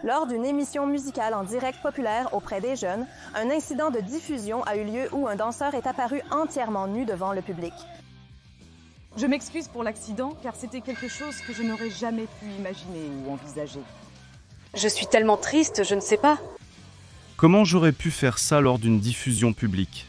Lors d'une émission musicale en direct populaire auprès des jeunes, un incident de diffusion a eu lieu où un danseur est apparu entièrement nu devant le public. Je m'excuse pour l'accident, car c'était quelque chose que je n'aurais jamais pu imaginer ou envisager. Je suis tellement triste, je ne sais pas. Comment j'aurais pu faire ça lors d'une diffusion publique ?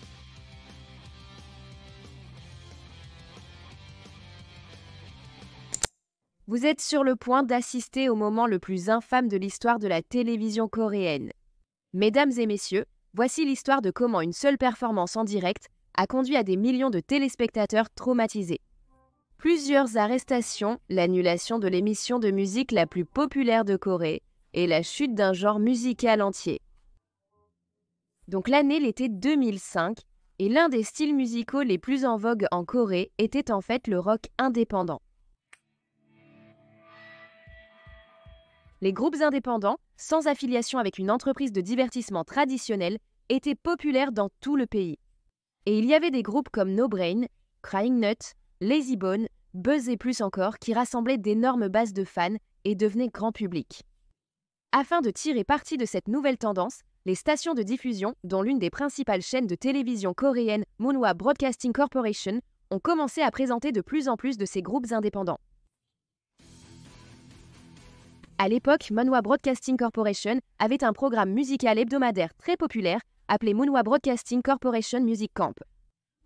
Vous êtes sur le point d'assister au moment le plus infâme de l'histoire de la télévision coréenne. Mesdames et messieurs, voici l'histoire de comment une seule performance en direct a conduit à des millions de téléspectateurs traumatisés. Plusieurs arrestations, l'annulation de l'émission de musique la plus populaire de Corée et la chute d'un genre musical entier. Donc l'année l'était 2005 et l'un des styles musicaux les plus en vogue en Corée était en fait le rock indépendant. Les groupes indépendants, sans affiliation avec une entreprise de divertissement traditionnelle, étaient populaires dans tout le pays. Et il y avait des groupes comme No Brain, Crying Nut, Lazy Bone, Buzz et plus encore qui rassemblaient d'énormes bases de fans et devenaient grand public. Afin de tirer parti de cette nouvelle tendance, les stations de diffusion, dont l'une des principales chaînes de télévision coréenne, Munhwa Broadcasting Corporation, ont commencé à présenter de plus en plus de ces groupes indépendants. À l'époque, Munhwa Broadcasting Corporation avait un programme musical hebdomadaire très populaire appelé Munhwa Broadcasting Corporation Music Camp,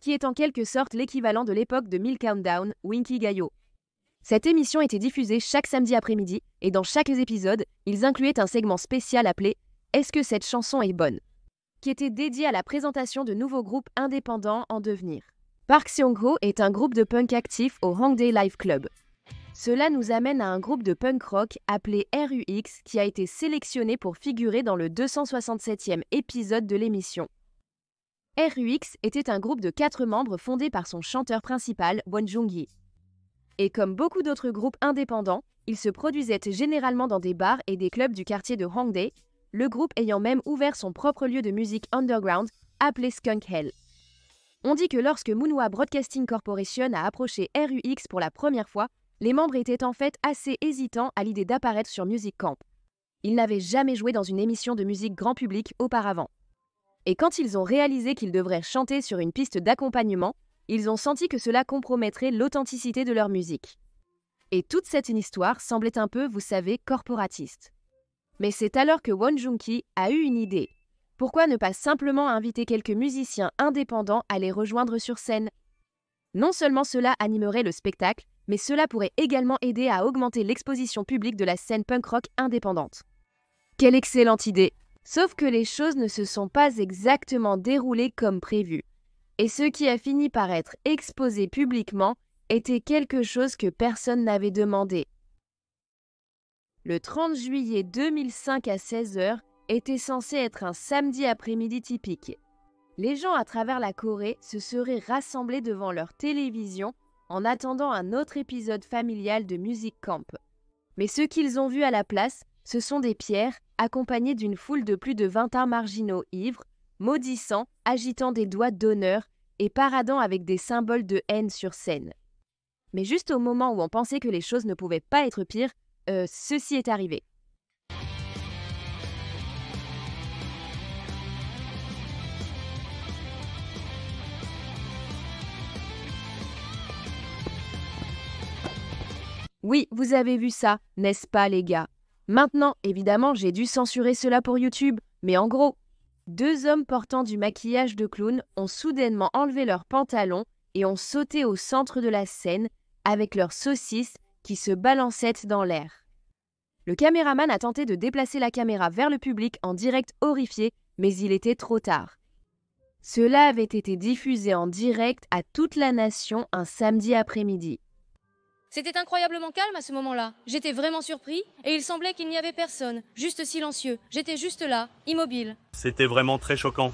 qui est en quelque sorte l'équivalent de l'époque de Milk Countdown ou Inkigayo. Cette émission était diffusée chaque samedi après-midi et dans chaque épisode, ils incluaient un segment spécial appelé « Est-ce que cette chanson est bonne ?», qui était dédié à la présentation de nouveaux groupes indépendants en devenir. Park Seong-ho est un groupe de punk actif au Hongdae Live Club. Cela nous amène à un groupe de punk rock appelé RUX qui a été sélectionné pour figurer dans le 267e épisode de l'émission. RUX était un groupe de 4 membres fondé par son chanteur principal, Won Jung-gi. Et comme beaucoup d'autres groupes indépendants, ils se produisaient généralement dans des bars et des clubs du quartier de Hongdae, le groupe ayant même ouvert son propre lieu de musique underground appelé Skunk Hell. On dit que lorsque Munhwa Broadcasting Corporation a approché RUX pour la première fois, les membres étaient en fait assez hésitants à l'idée d'apparaître sur Music Camp. Ils n'avaient jamais joué dans une émission de musique grand public auparavant. Et quand ils ont réalisé qu'ils devraient chanter sur une piste d'accompagnement, ils ont senti que cela compromettrait l'authenticité de leur musique. Et toute cette histoire semblait un peu, vous savez, corporatiste. Mais c'est alors que Won Jung-ki a eu une idée. Pourquoi ne pas simplement inviter quelques musiciens indépendants à les rejoindre sur scène ? Non seulement cela animerait le spectacle, mais cela pourrait également aider à augmenter l'exposition publique de la scène punk rock indépendante. Quelle excellente idée! Sauf que les choses ne se sont pas exactement déroulées comme prévu. Et ce qui a fini par être exposé publiquement était quelque chose que personne n'avait demandé. Le 30 juillet 2005 à 16h était censé être un samedi après-midi typique. Les gens à travers la Corée se seraient rassemblés devant leur télévision en attendant un autre épisode familial de Music Camp. Mais ce qu'ils ont vu à la place, ce sont des pierres accompagnées d'une foule de plus de 21 marginaux ivres, maudissant, agitant des doigts d'honneur et paradant avec des symboles de haine sur scène. Mais juste au moment où on pensait que les choses ne pouvaient pas être pires, ceci est arrivé. Oui, vous avez vu ça, n'est-ce pas les gars? Maintenant, évidemment, j'ai dû censurer cela pour YouTube, mais en gros, 2 hommes portant du maquillage de clown ont soudainement enlevé leurs pantalons et ont sauté au centre de la scène avec leurs saucisses qui se balançaient dans l'air. Le caméraman a tenté de déplacer la caméra vers le public en direct horrifié, mais il était trop tard. Cela avait été diffusé en direct à toute la nation un samedi après-midi. C'était incroyablement calme à ce moment-là. J'étais vraiment surpris et il semblait qu'il n'y avait personne, juste silencieux. J'étais juste là, immobile. C'était vraiment très choquant.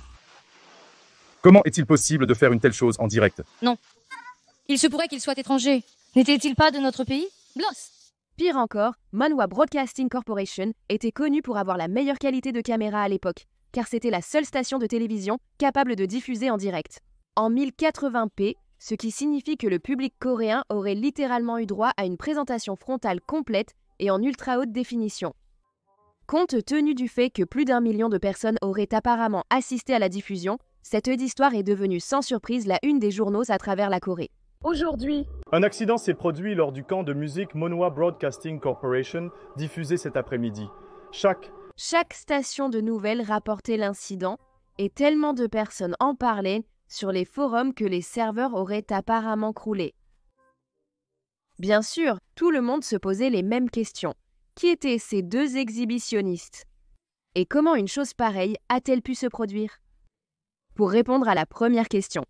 Comment est-il possible de faire une telle chose en direct? Non. Il se pourrait qu'il soit étranger. N'était-il pas de notre pays? Lost. Pire encore, Munhwa Broadcasting Corporation était connue pour avoir la meilleure qualité de caméra à l'époque, car c'était la seule station de télévision capable de diffuser en direct. En 1080p, ce qui signifie que le public coréen aurait littéralement eu droit à une présentation frontale complète et en ultra haute définition. Compte tenu du fait que plus d'1 million de personnes auraient apparemment assisté à la diffusion, cette histoire est devenue sans surprise la une des journaux à travers la Corée. Aujourd'hui, un accident s'est produit lors du camp de musique Monhwa Broadcasting Corporation, diffusé cet après-midi. Chaque station de nouvelles rapportait l'incident, et tellement de personnes en parlaient sur les forums que les serveurs auraient apparemment croulé. Bien sûr, tout le monde se posait les mêmes questions. Qui étaient ces deux exhibitionnistes? Et comment une chose pareille a-t-elle pu se produire? Pour répondre à la première question,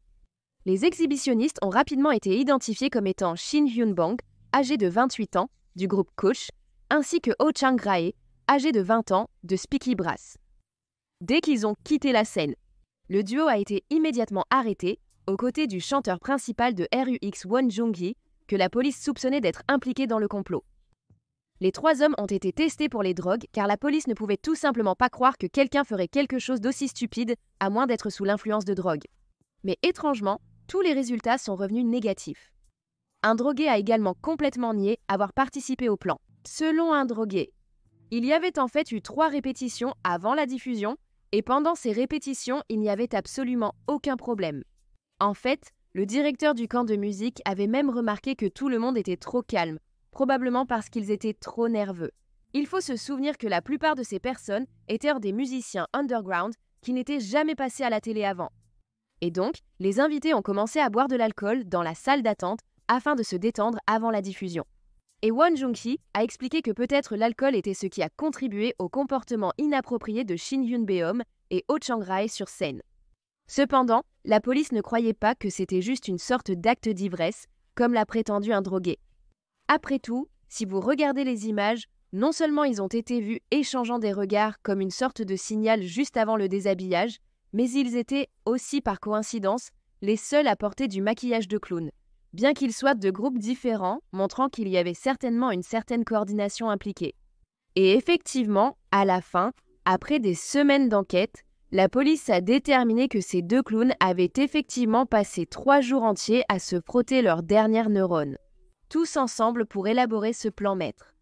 les exhibitionnistes ont rapidement été identifiés comme étant Shin Hyun-bang, âgé de 28 ans, du groupe Coach, ainsi que Oh Chang-rae, âgé de 20 ans, de Speaky Brass. Dès qu'ils ont quitté la scène, le duo a été immédiatement arrêté, aux côtés du chanteur principal de RUX Won Jung-hee, que la police soupçonnait d'être impliqué dans le complot. Les 3 hommes ont été testés pour les drogues car la police ne pouvait tout simplement pas croire que quelqu'un ferait quelque chose d'aussi stupide à moins d'être sous l'influence de drogue. Mais étrangement, tous les résultats sont revenus négatifs. Un drogué a également complètement nié avoir participé au plan. Selon un drogué, il y avait en fait eu 3 répétitions avant la diffusion et pendant ces répétitions, il n'y avait absolument aucun problème. En fait, le directeur du camp de musique avait même remarqué que tout le monde était trop calme, probablement parce qu'ils étaient trop nerveux. Il faut se souvenir que la plupart de ces personnes étaient des musiciens underground qui n'étaient jamais passés à la télé avant. Et donc, les invités ont commencé à boire de l'alcool dans la salle d'attente afin de se détendre avant la diffusion. Et Won Jung-hee a expliqué que peut-être l'alcool était ce qui a contribué au comportement inapproprié de Shin Hyun-beom et Oh Chang-rae sur scène. Cependant, la police ne croyait pas que c'était juste une sorte d'acte d'ivresse, comme l'a prétendu un drogué. Après tout, si vous regardez les images, non seulement ils ont été vus échangeant des regards comme une sorte de signal juste avant le déshabillage, mais ils étaient aussi par coïncidence les seuls à porter du maquillage de clown, bien qu'ils soient de groupes différents, montrant qu'il y avait certainement une certaine coordination impliquée. Et effectivement, à la fin, après des semaines d'enquête, la police a déterminé que ces 2 clowns avaient effectivement passé 3 jours entiers à se frotter leurs dernières neurones, tous ensemble pour élaborer ce plan maître.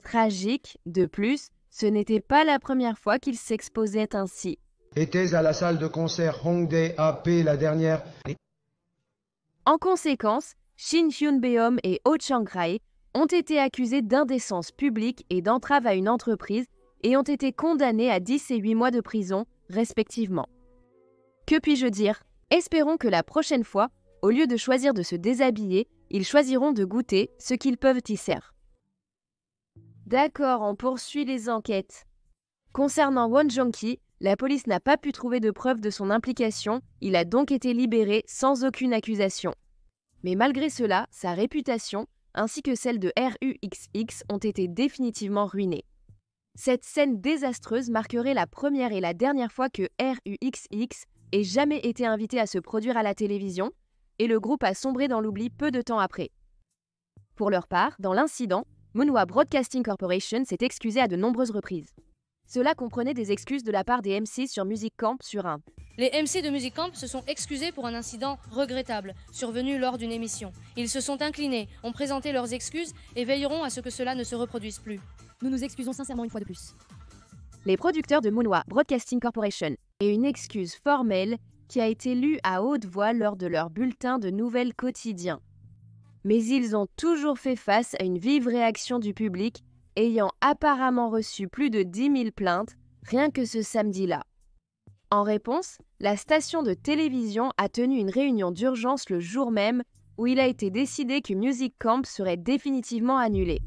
Tragique, de plus, ce n'était pas la première fois qu'ils s'exposaient ainsi. Était à la salle de concert Hongdae AP la dernière. En conséquence, Shin Hyun-beom et Oh Chang-rae ont été accusés d'indécence publique et d'entrave à une entreprise et ont été condamnés à 10 et 8 mois de prison, respectivement. Que puis-je dire? Espérons que la prochaine fois, au lieu de choisir de se déshabiller, ils choisiront de goûter ce qu'ils peuvent y faire. D'accord, on poursuit les enquêtes. Concernant Won Jung-hee, la police n'a pas pu trouver de preuves de son implication, il a donc été libéré sans aucune accusation. Mais malgré cela, sa réputation, ainsi que celle de RUXX, ont été définitivement ruinées. Cette scène désastreuse marquerait la première et la dernière fois que RUXX ait jamais été invité à se produire à la télévision, et le groupe a sombré dans l'oubli peu de temps après. Pour leur part, dans l'incident, Monhwa Broadcasting Corporation s'est excusé à de nombreuses reprises. Cela comprenait des excuses de la part des MC sur Music Camp sur un. Les MC de Music Camp se sont excusés pour un incident regrettable survenu lors d'une émission. Ils se sont inclinés, ont présenté leurs excuses et veilleront à ce que cela ne se reproduise plus. Nous nous excusons sincèrement une fois de plus. Les producteurs de Monhwa Broadcasting Corporation et une excuse formelle qui a été lue à haute voix lors de leur bulletin de nouvelles quotidien. Mais ils ont toujours fait face à une vive réaction du public, ayant apparemment reçu plus de 10 000 plaintes rien que ce samedi-là. En réponse, la station de télévision a tenu une réunion d'urgence le jour même où il a été décidé que Music Camp serait définitivement annulé.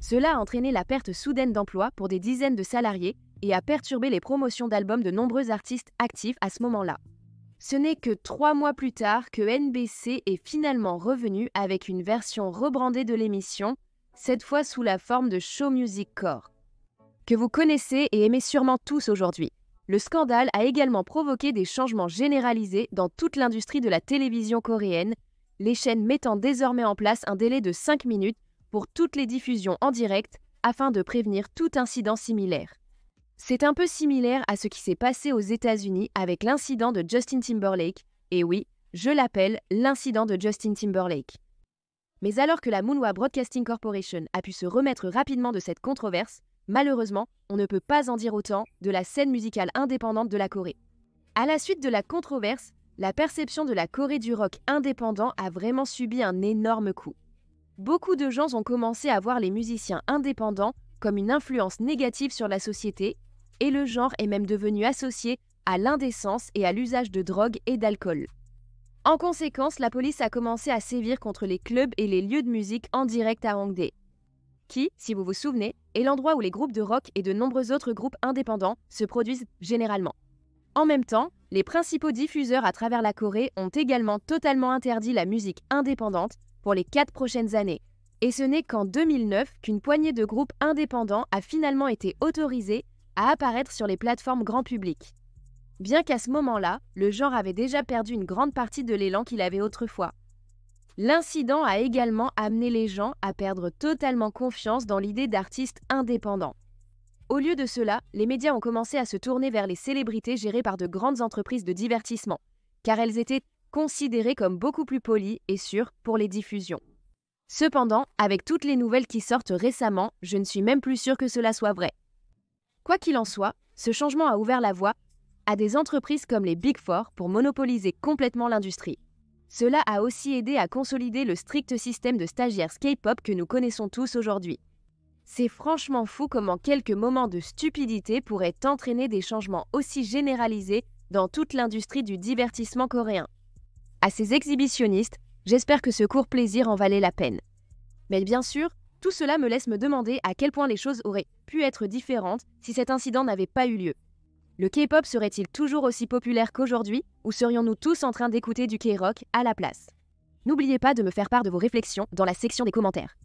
Cela a entraîné la perte soudaine d'emplois pour des dizaines de salariés et a perturbé les promotions d'albums de nombreux artistes actifs à ce moment-là. Ce n'est que 3 mois plus tard que NBC est finalement revenu avec une version rebrandée de l'émission, cette fois sous la forme de Show Music Core, que vous connaissez et aimez sûrement tous aujourd'hui. Le scandale a également provoqué des changements généralisés dans toute l'industrie de la télévision coréenne, les chaînes mettant désormais en place un délai de 5 minutes pour toutes les diffusions en direct afin de prévenir tout incident similaire. C'est un peu similaire à ce qui s'est passé aux États-Unis avec l'incident de Justin Timberlake, et oui, je l'appelle l'incident de Justin Timberlake. Mais alors que la Monhwa Broadcasting Corporation a pu se remettre rapidement de cette controverse, Malheureusement, on ne peut pas en dire autant de la scène musicale indépendante de la Corée. À la suite de la controverse, la perception de la Corée du rock indépendant a vraiment subi un énorme coup. Beaucoup de gens ont commencé à voir les musiciens indépendants comme une influence négative sur la société, et le genre est même devenu associé à l'indécence et à l'usage de drogue et d'alcool. En conséquence, la police a commencé à sévir contre les clubs et les lieux de musique en direct à Hongdae, qui, si vous vous souvenez, est l'endroit où les groupes de rock et de nombreux autres groupes indépendants se produisent généralement. En même temps, les principaux diffuseurs à travers la Corée ont également totalement interdit la musique indépendante pour les 4 prochaines années. Et ce n'est qu'en 2009 qu'une poignée de groupes indépendants a finalement été autorisée à apparaître sur les plateformes grand public. Bien qu'à ce moment-là, le genre avait déjà perdu une grande partie de l'élan qu'il avait autrefois. L'incident a également amené les gens à perdre totalement confiance dans l'idée d'artistes indépendants. Au lieu de cela, les médias ont commencé à se tourner vers les célébrités gérées par de grandes entreprises de divertissement, car elles étaient considérées comme beaucoup plus polies et sûres pour les diffusions. Cependant, avec toutes les nouvelles qui sortent récemment, je ne suis même plus sûre que cela soit vrai. Quoi qu'il en soit, ce changement a ouvert la voie à des entreprises comme les Big Four pour monopoliser complètement l'industrie. Cela a aussi aidé à consolider le strict système de stagiaires K-pop que nous connaissons tous aujourd'hui. C'est franchement fou comment quelques moments de stupidité pourraient entraîner des changements aussi généralisés dans toute l'industrie du divertissement coréen. À ces exhibitionnistes, j'espère que ce court plaisir en valait la peine. Mais bien sûr, tout cela me laisse me demander à quel point les choses auraient pu être différentes si cet incident n'avait pas eu lieu. Le K-pop serait-il toujours aussi populaire qu'aujourd'hui, ou serions-nous tous en train d'écouter du K-rock à la place? N'oubliez pas de me faire part de vos réflexions dans la section des commentaires.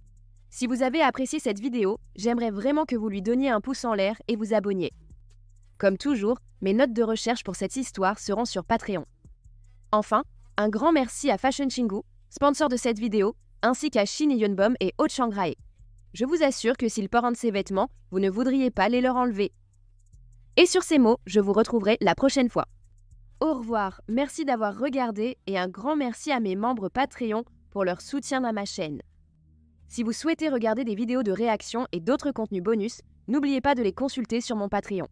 Si vous avez apprécié cette vidéo, j'aimerais vraiment que vous lui donniez un pouce en l'air et vous abonniez. Comme toujours, mes notes de recherche pour cette histoire seront sur Patreon. Enfin, un grand merci à Fashion Chingu, sponsor de cette vidéo, ainsi qu'à Shin Yunbom et Haute Shanghai. Je vous assure que s'ils portent ces vêtements, vous ne voudriez pas les leur enlever. Et sur ces mots, je vous retrouverai la prochaine fois. Au revoir, merci d'avoir regardé et un grand merci à mes membres Patreon pour leur soutien à ma chaîne. Si vous souhaitez regarder des vidéos de réaction et d'autres contenus bonus, n'oubliez pas de les consulter sur mon Patreon.